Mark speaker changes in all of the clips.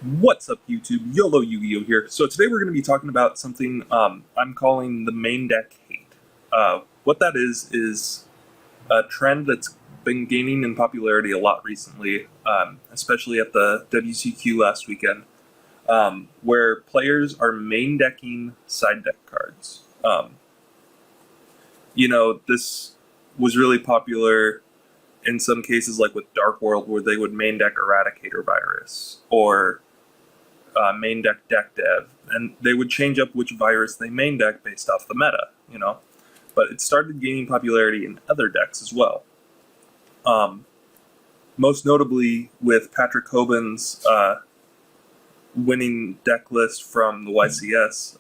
Speaker 1: What's up, YouTube? YoloYuGiOh here. So today we're going to be talking about something I'm calling the main deck hate. What that is a trend that's been gaining in popularity a lot recently, especially at the WCQ last weekend, where players are main decking side deck cards. This was really popular in some cases, like with Dark World, where they would main deck Eradicator Virus or main deck dev, and they would change up which virus they main deck based off the meta. But it started gaining popularity in other decks as well. Most notably with Patrick Hoban's winning deck list from the YCS,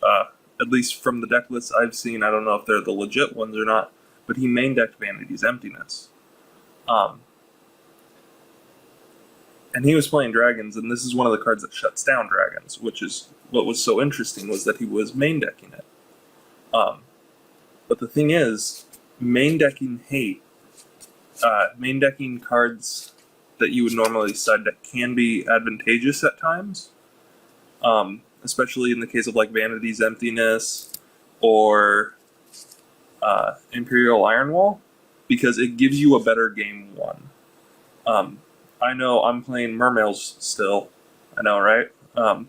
Speaker 1: at least from the deck lists I've seen. I don't know if they're the legit ones or not, but he main decked Vanity's Emptiness. And he was playing dragons, and this is one of the cards that shuts down dragons, which is what was so interesting, was that he was main decking it. But the thing is, main decking hate, main decking cards that you would normally side deck can be advantageous at times, especially in the case of like Vanity's Emptiness or Imperial Ironwall, because it gives you a better game one. I know I'm playing Mermails still. I know, right? And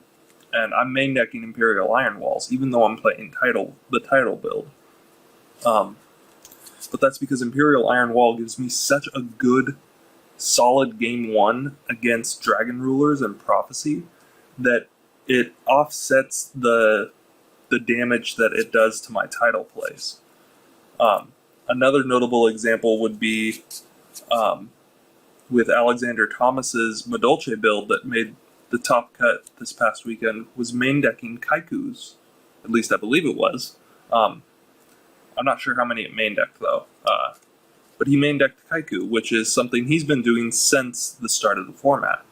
Speaker 1: I'm main decking Imperial Ironwalls, even though I'm playing the title build. But that's because Imperial Ironwall gives me such a good, solid game one against Dragon Rulers and Prophecy that it offsets the damage that it does to my title plays. Another notable example would be with Alexander Thomas's Madolche build that made the top cut this past weekend, was main decking Kaikus. At least I believe it was. I'm not sure how many it main decked though. But he main decked Kaiku, which is something he's been doing since the start of the format.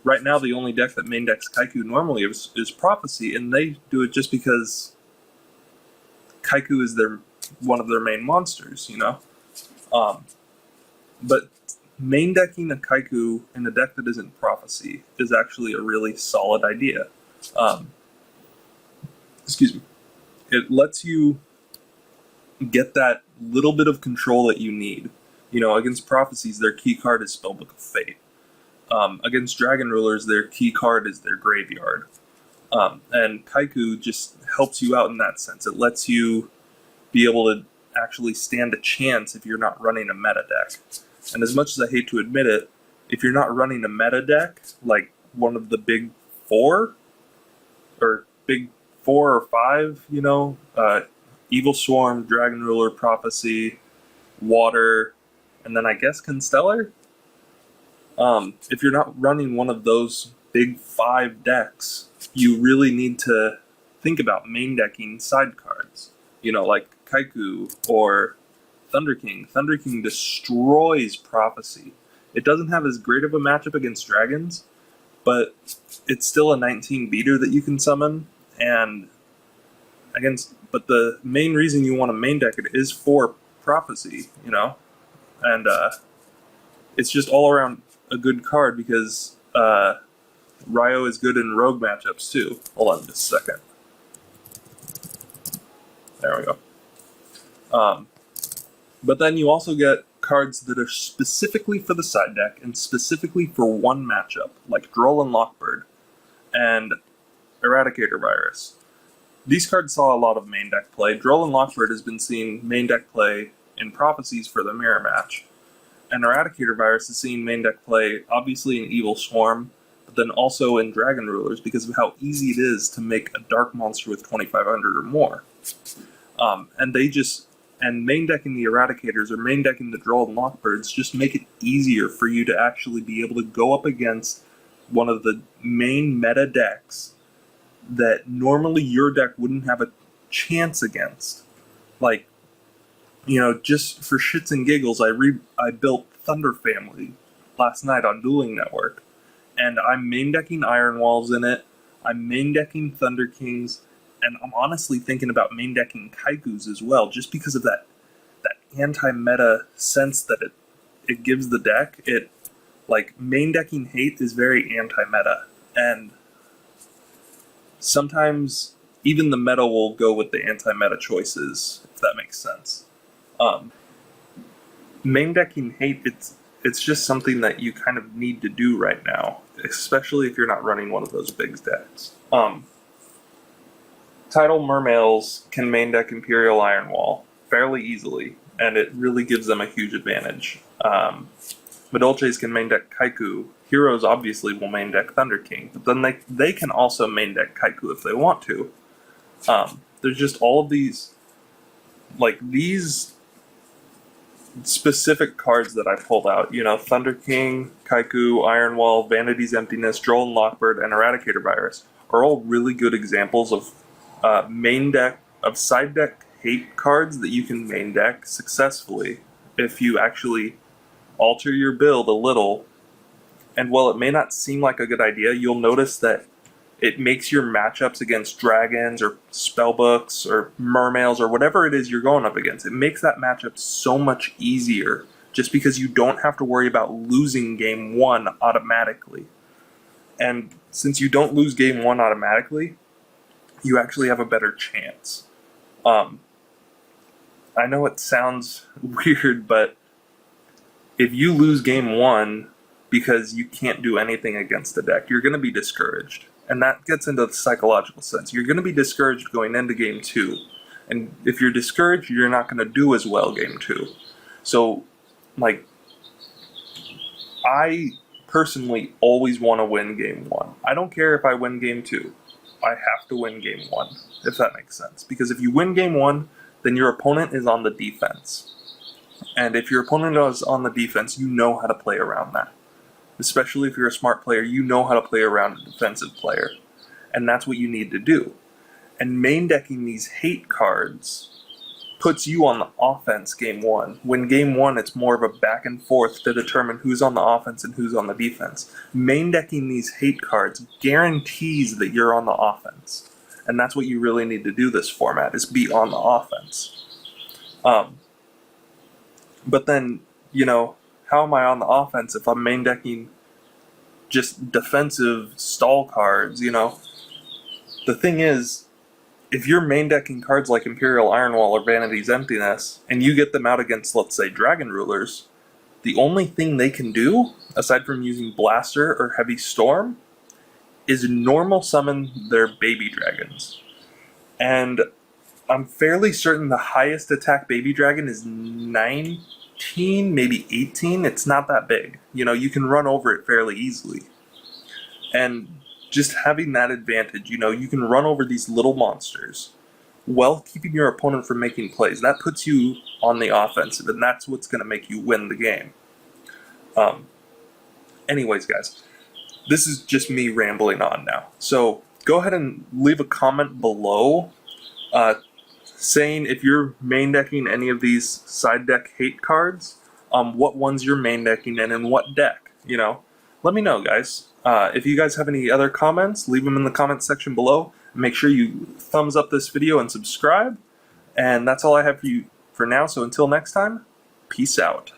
Speaker 1: Right now, the only deck that main decks Kaiku normally is Prophecy, and they do it just because Kaiku is one of their main monsters, But main decking a Kaiku in a deck that isn't Prophecy is actually a really solid idea. Excuse me. It lets you get that little bit of control that you need. Against Prophecies, their key card is Spellbook of Fate. Against Dragon Rulers, their key card is their Graveyard. And Kaiku just helps you out in that sense. It lets you be able to actually stand a chance if you're not running a meta deck. And as much as I hate to admit it, if you're not running a meta deck, like one of the big four, or big 4 or 5, Evil Swarm, Dragon Ruler, Prophecy, Water, and then I guess Constellar? If you're not running one of those big 5 decks, you really need to think about main decking side cards. Like Kaiku or Thunder King. Thunder King destroys Prophecy. It doesn't have as great of a matchup against dragons, but it's still a 19 beater that you can summon, but the main reason you want to main deck it is for Prophecy, and it's just all around a good card because Ryo is good in rogue matchups too. Hold on just a second. There we go. But then you also get cards that are specifically for the side deck and specifically for one matchup, like Droll and Lockbird and Eradicator Virus. These cards saw a lot of main deck play. Droll and Lockbird has been seeing main deck play in Prophecies for the mirror match. And Eradicator Virus is seeing main deck play, obviously in Evil Swarm, but then also in Dragon Rulers because of how easy it is to make a dark monster with 2,500 or more. And main decking the Eradicators or main decking the Droll and Lockbirds just make it easier for you to actually be able to go up against one of the main meta decks that normally your deck wouldn't have a chance against. Like, just for shits and giggles, I built Thunder Family last night on Dueling Network, and I'm main decking Iron Walls in it. I'm main decking Thunder Kings, and I'm honestly thinking about main decking Kaikus as well, just because of that anti-meta sense that it gives the deck. It Like, main decking hate is very anti-meta, and sometimes even the meta will go with the anti-meta choices, if that makes sense. Main decking hate, it's just something that you kind of need to do right now, especially if you're not running one of those big decks. Tidal Mermails can main deck Imperial Ironwall fairly easily, and it really gives them a huge advantage. Madolches can main deck Kaiku. Heroes obviously will main deck Thunder King, but then they can also main deck Kaiku if they want to. There's just all of these, like, these specific cards that I pulled out. You know, Thunder King, Kaiku, Ironwall, Vanity's Emptiness, Droll and Lockbird, and Eradicator Virus are all really good examples of side deck hate cards that you can main deck successfully if you actually alter your build a little. And while it may not seem like a good idea, you'll notice that it makes your matchups against dragons or spellbooks or mermails or whatever it is you're going up against, it makes that matchup so much easier just because you don't have to worry about losing game one automatically. And since you don't lose game one automatically, you actually have a better chance. I know it sounds weird, but if you lose game one because you can't do anything against the deck, you're going to be discouraged. And that gets into the psychological sense. You're going to be discouraged going into game two. And if you're discouraged, you're not going to do as well game two. So, like, I personally always want to win game one. I don't care if I win game two. I have to win game one, if that makes sense. Because if you win game one, then your opponent is on the defense. And if your opponent is on the defense, you know how to play around that. Especially if you're a smart player, you know how to play around a defensive player. And that's what you need to do. And main decking these hate cards puts you on the offense game one. When game one, it's more of a back and forth to determine who's on the offense and who's on the defense. Main decking these hate cards guarantees that you're on the offense. And that's what you really need to do this format, is be on the offense. But then, you know, how am I on the offense if I'm main decking just defensive stall cards, you know? The thing is, if you're main decking cards like Imperial Ironwall or Vanity's Emptiness, and you get them out against, let's say, Dragon Rulers, the only thing they can do, aside from using Blaster or Heavy Storm, is normal summon their baby dragons. And I'm fairly certain the highest attack baby dragon is 19, maybe 18. It's not that big. You know, you can run over it fairly easily. And just having that advantage, you know, you can run over these little monsters while keeping your opponent from making plays. That puts you on the offensive, and that's what's going to make you win the game. Anyways, guys, this is just me rambling on now. So go ahead and leave a comment below saying if you're main decking any of these side deck hate cards, what ones you're main decking and in what deck, you know. Let me know, guys. If you guys have any other comments, leave them in the comments section below. Make sure you thumbs up this video and subscribe. And that's all I have for you for now. So until next time, peace out.